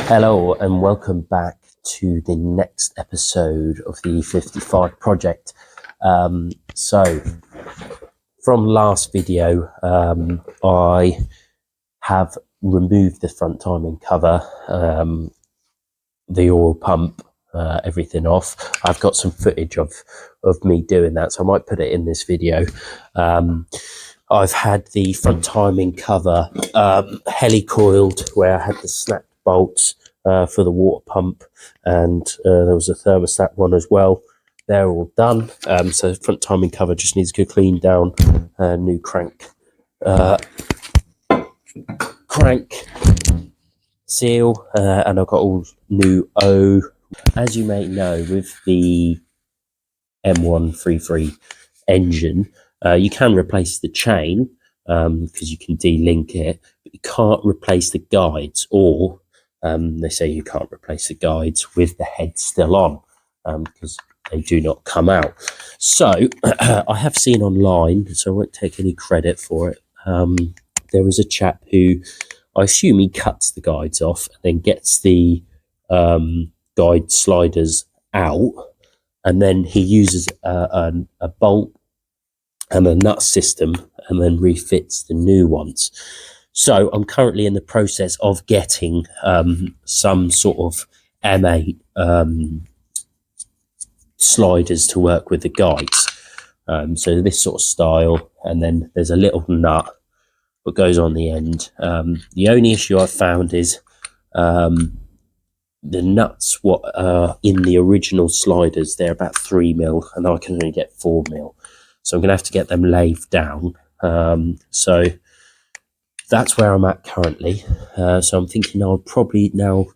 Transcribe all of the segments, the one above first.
Hello and welcome back to the next episode of the E55 project. So from last video, I have removed the front timing cover, the oil pump, everything off. I've got some footage of me doing that, so I might put it in this video. I've had the front timing cover helicoiled, where I had the snap bolts for the water pump, and there was a thermostat one as well. They're all done. So front timing cover just needs to go clean down. New crank seal, and I've got all new O. As you may know, with the M113 engine, you can replace the chain because you can de-link it, but you can't replace the guides, or they say you can't replace the guides with the head still on because they do not come out. So I have seen online, so I won't take any credit for it. There is a chap who, I assume he cuts the guides off and then gets the guide sliders out, and then he uses a bolt and a nut system and then refits the new ones. So I'm currently in the process of getting some sort of M8 sliders to work with the guides. So this sort of style, and then there's a little nut that goes on the end. The only issue I've found is the nuts what in the original sliders, they're about 3mm and I can only get 4mm, so I'm gonna have to get them lathed down. So that's where I'm at currently. So I'm thinking I'll probably now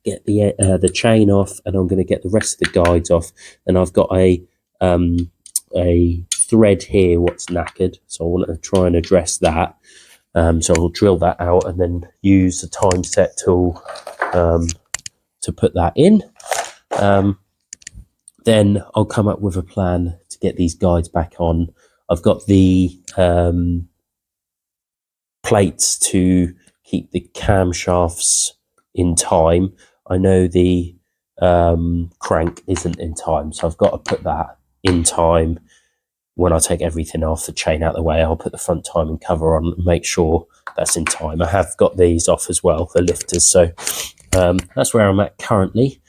get the chain off, and I'm going to get the rest of the guides off. And I've got a thread here what's knackered, so I want to try and address that. So I'll drill that out and then use the time set tool to put that in. Then I'll come up with a plan to get these guides back on. I've got the plates to keep the camshafts in time. I know the crank isn't in time, so I've got to put that in time. When I take everything off, the chain out of the way, I'll put the front timing cover on and make sure that's in time. I have got these off as well, the lifters. So that's where I'm at currently,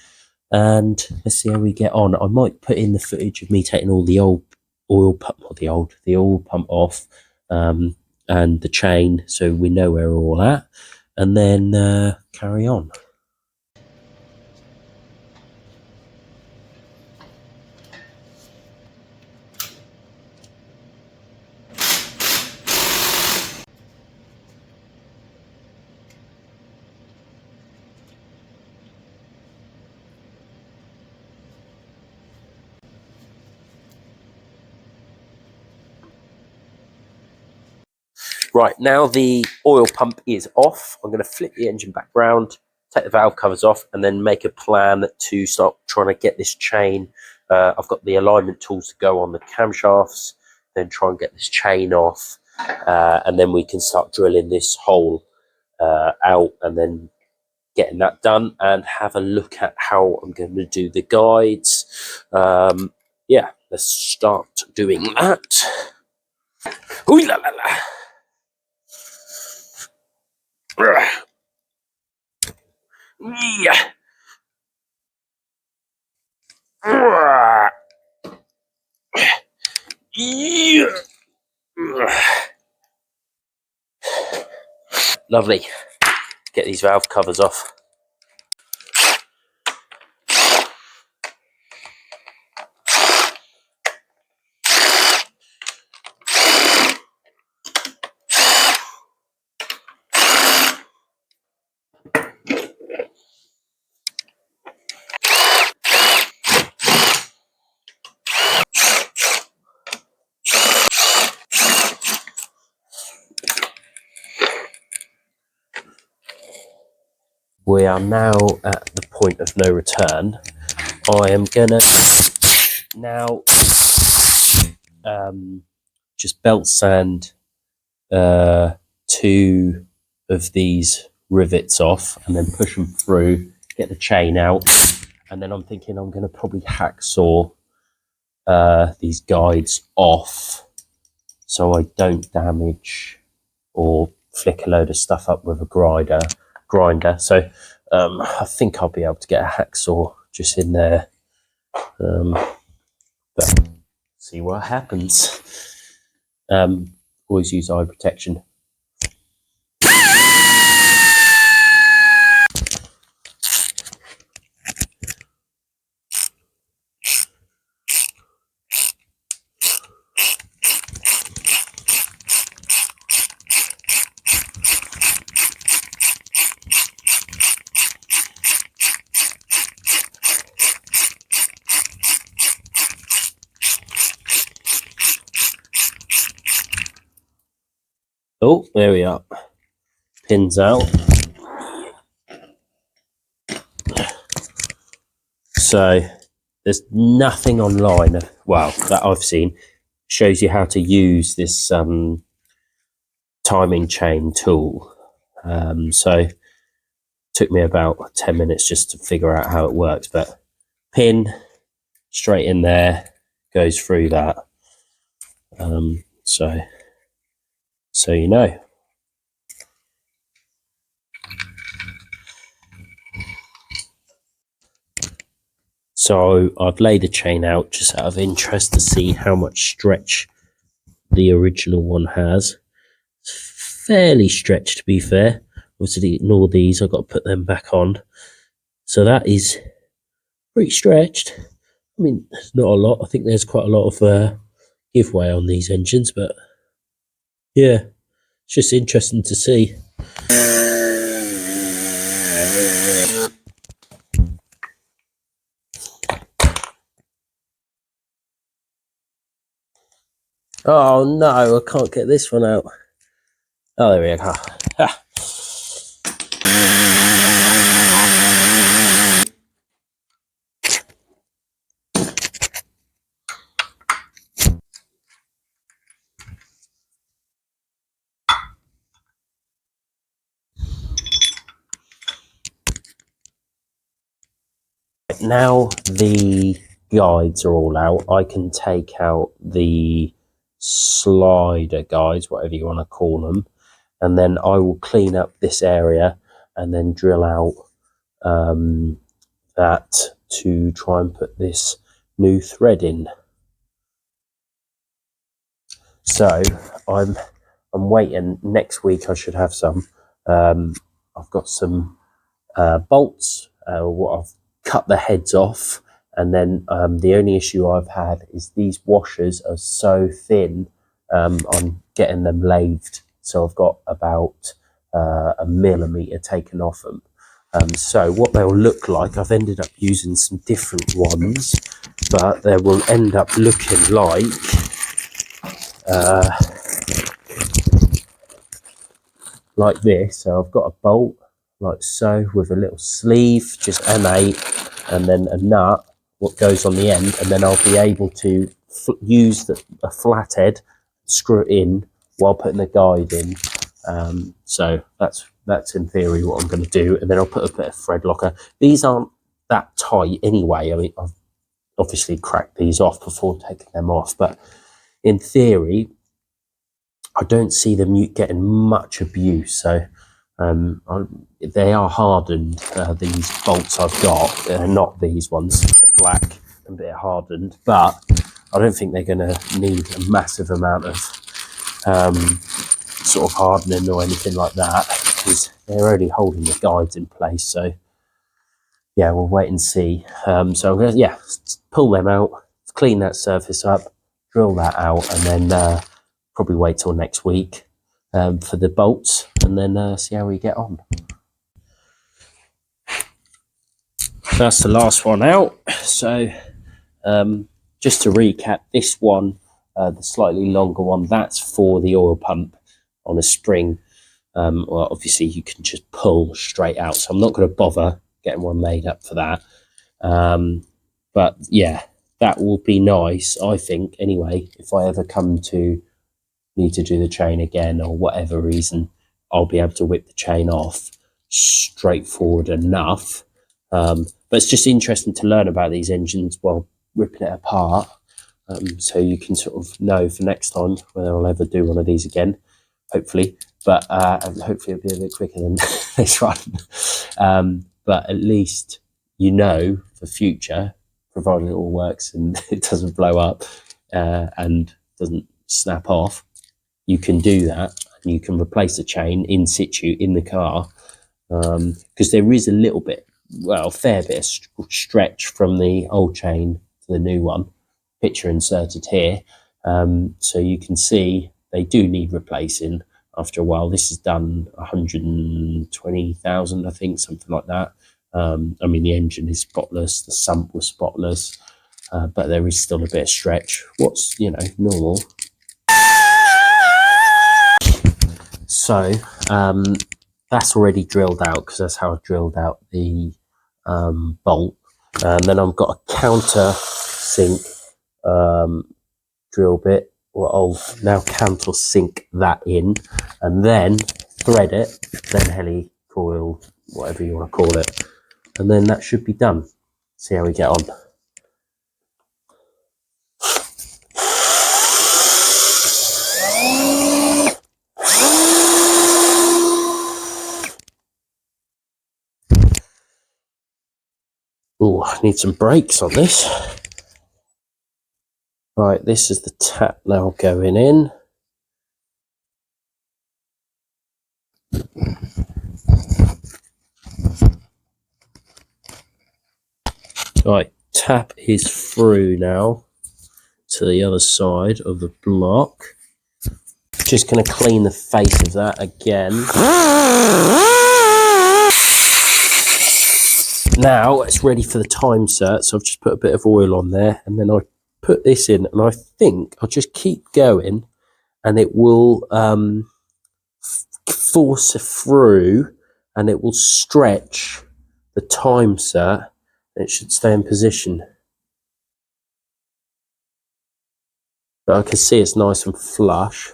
and let's see how we get on. I might put in the footage of me taking all the old oil pump, or the oil pump off, and the chain, so we know where we're all at, and then carry on. Right, now the oil pump is off. I'm going to flip the engine back round, take the valve covers off, and then make a plan to start trying to get this chain. I've got the alignment tools to go on the camshafts, then try and get this chain off, and then we can start drilling this hole out, and then getting that done, and have a look at how I'm going to do the guides. Yeah, let's start doing that. Ooh la la la. Yeah. Yeah. Lovely. Get these valve covers off. We are now at the point of no return. I am gonna now just belt sand 2 of these rivets off and then push them through, get the chain out, and then I'm thinking I'm going to probably hacksaw these guides off so I don't damage or flick a load of stuff up with a grinder. So I think I'll be able to get a hacksaw just in there, but see what happens. Always use eye protection. Oh, there we are. Pins out. So there's nothing online, well, that I've seen, shows you how to use this timing chain tool. So it took me about 10 minutes just to figure out how it works, but pin straight in there, goes through that. So you know. So I've laid the chain out just out of interest to see how much stretch the original one has. It's fairly stretched, to be fair. Obviously, ignore these. I've got to put them back on. So that is pretty stretched. I mean, it's not a lot. I think there's quite a lot of giveaway on these engines, but yeah, it's just interesting to see. Oh no, I can't get this one out. Oh, there we go. Ah. Now the guides are all out, I can take out the slider guides, whatever you want to call them, and then I will clean up this area and then drill out that to try and put this new thread in. So I'm waiting. Next week I should have some. I've got some bolts. What I've cut the heads off, and then the only issue I've had is these washers are so thin. I'm getting them lathed, so I've got about a millimetre taken off them. So what they'll look like, I've ended up using some different ones, but they will end up looking like this. So I've got a bolt like so with a little sleeve, just M8, and then a nut what goes on the end, and then I'll be able to use a flathead, screw it in while putting the guide in. So that's in theory what I'm going to do, and then I'll put a bit of thread locker. These aren't that tight anyway. I mean, I've obviously cracked these off before taking them off, but in theory I don't see them getting much abuse. So they are hardened, these bolts I've got, not these ones, they're black and a bit hardened, but I don't think they're going to need a massive amount of sort of hardening or anything like that, because they're only holding the guides in place. So yeah, we'll wait and see. So I'm going to pull them out, clean that surface up, drill that out, and then probably wait till next week for the bolts, and then see how we get on. That's the last one out. So just to recap, this one, the slightly longer one, that's for the oil pump on a string. Well, obviously you can just pull straight out, so I'm not going to bother getting one made up for that. But yeah, that will be nice, I think, anyway, if I ever come to need to do the chain again or whatever reason, I'll be able to whip the chain off straightforward enough. But it's just interesting to learn about these engines while ripping it apart, so you can sort of know for next time whether I'll ever do one of these again, hopefully. But hopefully it'll be a bit quicker than this one. But at least you know for future, provided it all works and it doesn't blow up and doesn't snap off, you can do that, and you can replace the chain in situ in the car, because there is a little bit, well, a fair bit of stretch from the old chain to the new one. Picture inserted here, so you can see they do need replacing after a while. This is done 120,000, I think, something like that. I mean, the engine is spotless, the sump was spotless, but there is still a bit of stretch. What's, you know, normal. So that's already drilled out, because that's how I drilled out the bolt. And then I've got a counter sink drill bit. Well, I'll now counter sink that in, and then thread it, then helicoil, whatever you want to call it, and then that should be done. See how we get on. Oh, I need some brakes on this. Right, this is the tap now going in. Right, tap is through now to the other side of the block. Just going to clean the face of that again. Now it's ready for the time cert, so I've just put a bit of oil on there, and then I put this in, and I think I'll just keep going, and it will force through, and it will stretch the time cert, and it should stay in position. But I can see it's nice and flush.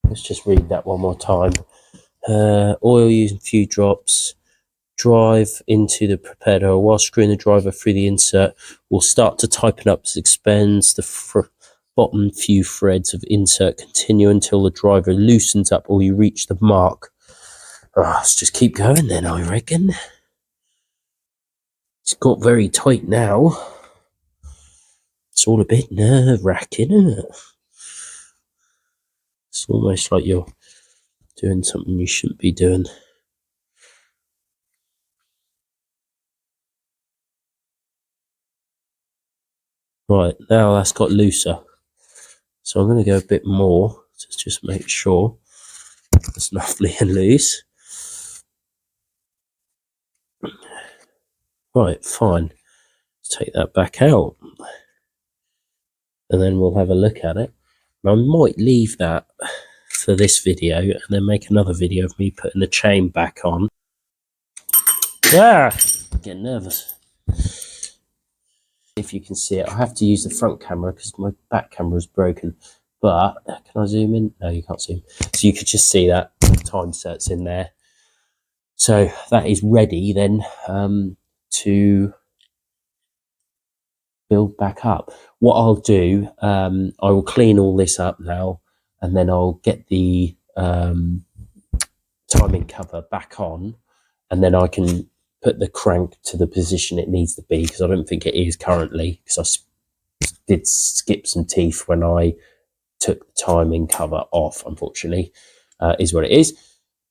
Let's just read that one more time. Oil using few drops. Drive into the prepared oil while screwing the driver through the insert will start to tighten up as it expands. The bottom few threads of insert continue until the driver loosens up or you reach the mark. Let's just keep going then, I reckon. It's got very tight now. It's all a bit nerve-wracking, isn't it? It's almost like you're doing something you shouldn't be doing. Right, now that's got looser. So I'm going to go a bit more to just make sure it's lovely and loose. Right, fine. Let's take that back out. And then we'll have a look at it. I might leave that for this video and then make another video of me putting the chain back on. I'm getting nervous. If you can see it, I have to use the front camera because my back camera is broken. But can I zoom in? No, you can't zoom. So you could just see that time cert's in there. So that is ready then to build back up. What I'll do, I will clean all this up now, and then I'll get the timing cover back on, and then I can put the crank to the position it needs to be, because I don't think it is currently, because I did skip some teeth when I took the timing cover off, unfortunately, is what it is.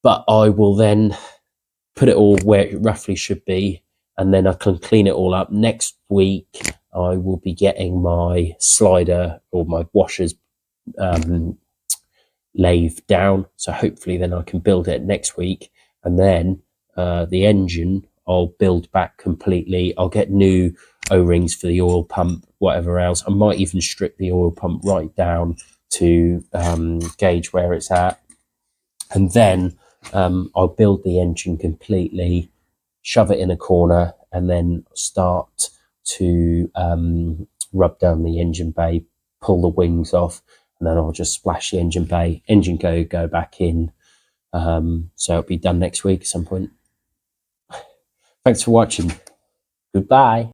But I will then put it all where it roughly should be, and then I can clean it all up. Next week I will be getting my slider or my washers lathe down, so hopefully then I can build it next week, and then the engine I'll build back completely. I'll get new O-rings for the oil pump, whatever else. I might even strip the oil pump right down to gauge where it's at, and then I'll build the engine completely, shove it in a corner, and then start to rub down the engine bay, pull the wings off, and then I'll just splash the engine bay, go back in. So it'll be done next week at some point. Thanks for watching. Goodbye.